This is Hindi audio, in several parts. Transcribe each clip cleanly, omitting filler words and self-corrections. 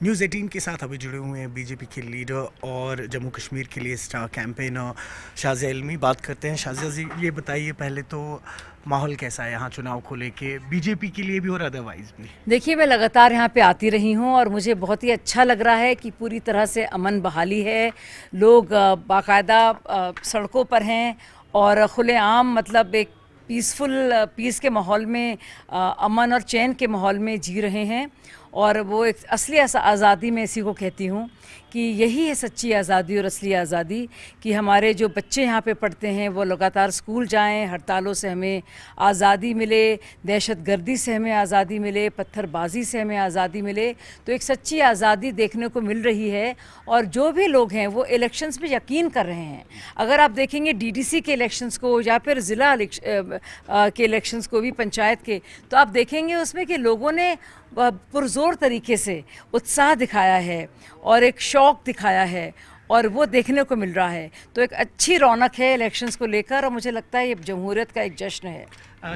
न्यूज़ 18 के साथ अभी जुड़े हुए हैं बीजेपी के लीडर और जम्मू कश्मीर के लिए स्टार कैंपेनर शाज़िया इल्मी। बात करते हैं। शाज़िया जी, ये बताइए पहले तो माहौल कैसा है यहाँ चुनाव को लेके, बीजेपी के लिए भी और अदरवाइज भी? देखिए, मैं लगातार यहाँ पे आती रही हूँ और मुझे बहुत ही अच्छा लग रहा है कि पूरी तरह से अमन बहाली है। लोग बाकायदा सड़कों पर हैं और खुलेआम मतलब एक पीस के माहौल में, अमन और चैन के माहौल में जी रहे हैं। और वो एक असली आज़ादी मैं इसी को कहती हूँ कि यही है सच्ची आज़ादी और असली आज़ादी, कि हमारे जो बच्चे यहाँ पे पढ़ते हैं वो लगातार स्कूल जाएं, हड़तालों से हमें आज़ादी मिले, दहशतगर्दी से हमें आज़ादी मिले, पत्थरबाजी से हमें आज़ादी मिले। तो एक सच्ची आज़ादी देखने को मिल रही है और जो भी लोग हैं वो इलेक्शंस पे यकीन कर रहे हैं। अगर आप देखेंगे डीडीसी के इलेक्शंस को या फिर ज़िला के इलेक्शंस को भी, पंचायत के, तो आप देखेंगे उसमें कि लोगों ने पुरजोर तरीके से उत्साह दिखाया है और एक शौक़ दिखाया है और वो देखने को मिल रहा है। तो एक अच्छी रौनक है इलेक्शंस को लेकर और मुझे लगता है ये जमहूरियत का एक जश्न है।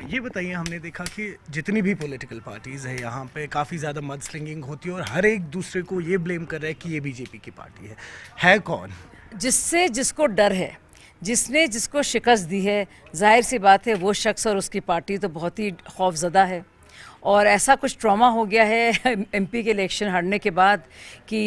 ये बताइए, हमने देखा कि जितनी भी पॉलिटिकल पार्टीज़ है यहाँ पे काफ़ी ज़्यादा मड स्लिंगिंग होती है और हर एक दूसरे को ये ब्लेम कर रहा है कि ये बीजेपी की पार्टी है कौन? जिससे जिसको डर है, जिसने जिसको शिकस्त दी है, जाहिर सी बात है वो शख्स और उसकी पार्टी तो बहुत ही खौफजदा है। और ऐसा कुछ ट्रॉमा हो गया है एमपी के इलेक्शन हारने के बाद कि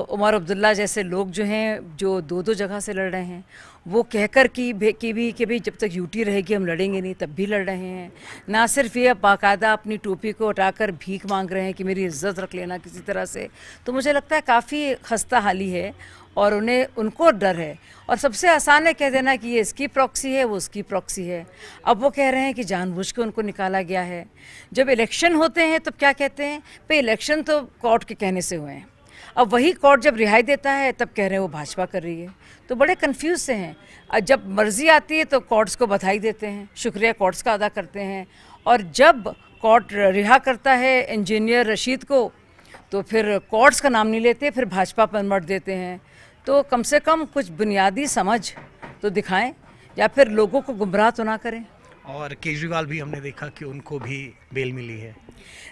उमर अब्दुल्ला जैसे लोग जो हैं, जो दो दो जगह से लड़ रहे हैं, वो कहकर कि भाई जब तक यूटी रहेगी हम लड़ेंगे नहीं, तब भी लड़ रहे हैं। ना सिर्फ ये, बाकायदा अपनी टोपी को उठाकर भीख मांग रहे हैं कि मेरी इज्जत रख लेना किसी तरह से। तो मुझे लगता है काफ़ी खस्ता हाली है और उनको डर है। और सबसे आसान है कह देना कि ये इसकी प्रॉक्सी है, वो उसकी प्रॉक्सी है। अब वो कह रहे हैं कि जानबूझ के उनको निकाला गया है। जब इलेक्शन होते हैं तब क्या कहते हैं, भाई इलेक्शन तो कोर्ट के कहने से हुए हैं। अब वही कोर्ट जब रिहाई देता है तब कह रहे हैं वो भाजपा कर रही है। तो बड़े कंफ्यूज से हैं। जब मर्जी आती है तो कोर्ट्स को बधाई देते हैं, शुक्रिया कोर्ट्स का अदा करते हैं, और जब कोर्ट रिहा करता है इंजीनियर रशीद को तो फिर कोर्ट्स का नाम नहीं लेते, फिर भाजपा पर मत देते हैं। तो कम से कम कुछ बुनियादी समझ तो दिखाएं या फिर लोगों को गुमराह तो ना करें। और केजरीवाल भी हमने देखा कि उनको भी बेल मिली है।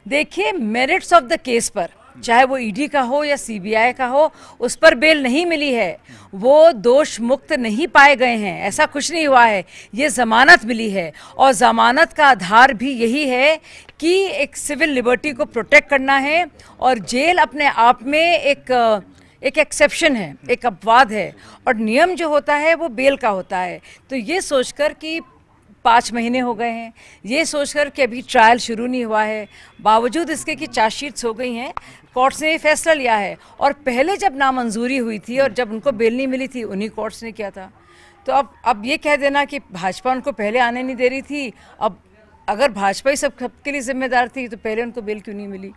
देखिए, मेरिट्स ऑफ द केस पर, चाहे वो ईडी का हो या सीबीआई का हो, उस पर बेल नहीं मिली है। वो दोष मुक्त नहीं पाए गए हैं, ऐसा कुछ नहीं हुआ है। ये जमानत मिली है और जमानत का आधार भी यही है कि एक सिविल लिबर्टी को प्रोटेक्ट करना है और जेल अपने आप में एक एक्सेप्शन है, एक अपवाद है, और नियम जो होता है वो बेल का होता है। तो ये सोचकर कि 5 महीने हो गए हैं, ये सोचकर कि अभी ट्रायल शुरू नहीं हुआ है, बावजूद इसके कि चार्जशीट्स हो गई हैं, कोर्ट्स ने ये फैसला लिया है। और पहले जब नामंजूरी हुई थी और जब उनको बेल नहीं मिली थी, उन्हीं कोर्ट्स ने किया था। तो अब ये कह देना कि भाजपा उनको पहले आने नहीं दे रही थी, अब अगर भाजपा ही सब के लिए जिम्मेदार थी तो पहले उनको बेल क्यों नहीं मिली?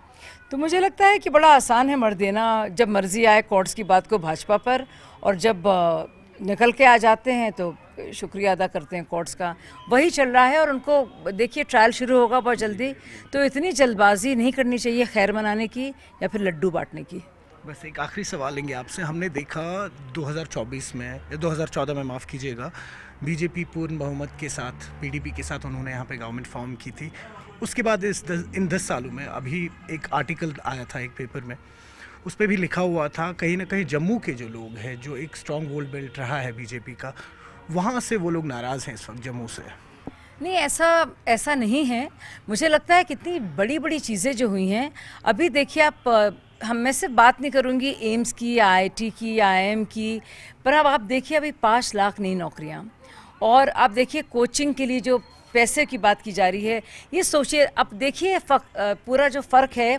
तो मुझे लगता है कि बड़ा आसान है मर देना, जब मर्जी आए कोर्ट्स की बात को भाजपा पर, और जब निकल के आ जाते हैं तो शुक्रिया अदा करते हैं कोर्ट्स का। वही चल रहा है और उनको देखिए ट्रायल शुरू होगा बहुत जल्दी, तो इतनी जल्दबाजी नहीं करनी चाहिए खैर मनाने की या फिर लड्डू बांटने की। बस एक आखिरी सवाल लेंगे आपसे। हमने देखा 2024 में या 2014 में, माफ़ कीजिएगा, बीजेपी पूर्ण बहुमत के साथ पीडीपी के साथ उन्होंने यहाँ पे गवर्नमेंट फॉर्म की थी। उसके बाद इन 10 सालों में अभी एक आर्टिकल आया था एक पेपर में, उस पर भी लिखा हुआ था कहीं ना कहीं जम्मू के जो लोग हैं, जो एक स्ट्रॉन्ग वोल्ड बेल्ट रहा है बीजेपी का, वहाँ से वो लोग नाराज़ हैं इस वक्त जम्मू से। नहीं, ऐसा नहीं है। मुझे लगता है कितनी बड़ी बड़ी चीज़ें जो हुई हैं अभी देखिए आप, मैं सिर्फ बात नहीं करूँगी एम्स की या आईआईटी की या आईएम की, पर अब आप देखिए अभी 5 लाख नई नौकरियाँ, और आप देखिए कोचिंग के लिए जो पैसे की बात की जा रही है, ये सोचिए। अब देखिए पूरा जो फ़र्क है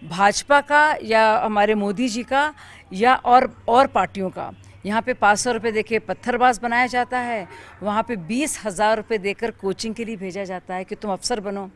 भाजपा का या हमारे मोदी जी का या और पार्टियों का, यहाँ पे 500 रुपये देके पत्थरबाज बनाया जाता है, वहाँ पे 20,000 रुपये देकर कोचिंग के लिए भेजा जाता है कि तुम अफसर बनो।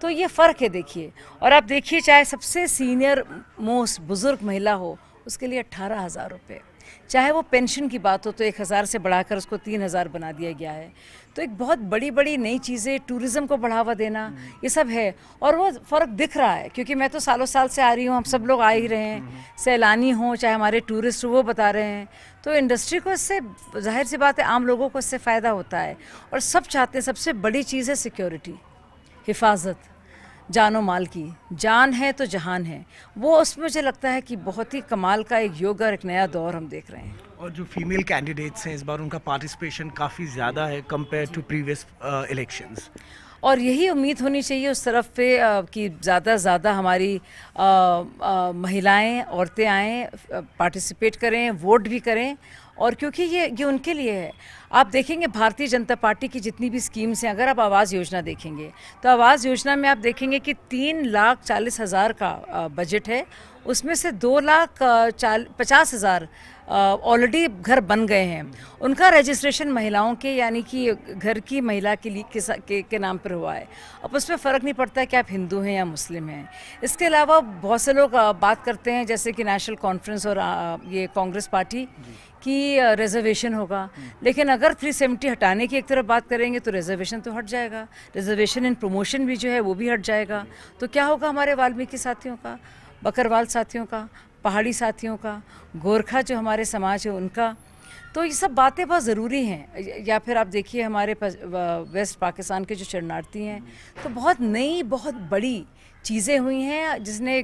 तो ये फ़र्क है देखिए। और आप देखिए चाहे सबसे सीनियर मोस्ट बुज़ुर्ग महिला हो, उसके लिए 18,000 रुपये। चाहे वो पेंशन की बात हो तो 1,000 से बढ़ाकर उसको 3,000 बना दिया गया है। तो एक बहुत बड़ी बड़ी नई चीज़ें, टूरिज़्म को बढ़ावा देना, ये सब है। और वो फ़र्क दिख रहा है क्योंकि मैं तो सालों साल से आ रही हूँ, हम सब लोग आ ही रहे हैं, सैलानी हों चाहे हमारे टूरिस्ट वो बता रहे हैं। तो इंडस्ट्री को इससे, जाहिर सी बात है, आम लोगों को इससे फ़ायदा होता है। और सब चाहते हैं, सबसे बड़ी चीज़ है सिक्योरिटी, हिफाजत। जानो माल की, जान है तो जहान है, वो उसमें मुझे लगता है कि बहुत ही कमाल का एक युग और एक नया दौर हम देख रहे हैं। और जो फीमेल कैंडिडेट्स हैं इस बार उनका पार्टिसिपेशन काफ़ी ज़्यादा है कंपेयर टू प्रीवियस इलेक्शंस। और यही उम्मीद होनी चाहिए उस तरफ पे कि ज़्यादा से ज़्यादा हमारी महिलाएं, औरतें आएँ, पार्टिसिपेट करें, वोट भी करें। और क्योंकि ये उनके लिए है। आप देखेंगे भारतीय जनता पार्टी की जितनी भी स्कीम्स हैं, अगर आप आवास योजना देखेंगे तो आवास योजना में आप देखेंगे कि 3,40,000 का बजट है, उसमें से 2,50,000 ऑलरेडी घर बन गए हैं। उनका रजिस्ट्रेशन महिलाओं के यानी कि घर की महिला के लिए के नाम पर हुआ है। अब उसमें फ़र्क नहीं पड़ता कि आप हिंदू हैं या मुस्लिम हैं। इसके अलावा बहुत से लोग बात करते हैं जैसे कि नेशनल कॉन्फ्रेंस और ये कांग्रेस पार्टी कि रिजर्वेशन होगा, लेकिन अगर 370 हटाने की एक तरफ बात करेंगे तो रिजर्वेशन तो हट जाएगा, रिजर्वेशन इन प्रमोशन भी जो है वो भी हट जाएगा। तो क्या होगा हमारे वाल्मीकि साथियों का, बकरवाल साथियों का, पहाड़ी साथियों का, गोरखा जो हमारे समाज है उनका? तो ये सब बातें बहुत ज़रूरी हैं। या फिर आप देखिए हमारे वेस्ट पाकिस्तान के जो शरणार्थी हैं, तो बहुत नई, बहुत बड़ी चीज़ें हुई हैं जिसने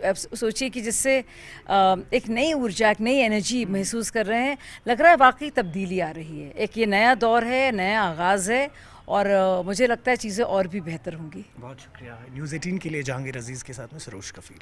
सोचिए कि जिससे एक नई ऊर्जा, एक नई एनर्जी महसूस कर रहे हैं। लग रहा है वाकई तब्दीली आ रही है, एक ये नया दौर है, नया आगाज़ है और मुझे लगता है चीज़ें और भी बेहतर होंगी। बहुत शुक्रिया। न्यूज़ 18 के लिए जहांगीर अजीज़ के साथ में सरोज कफील।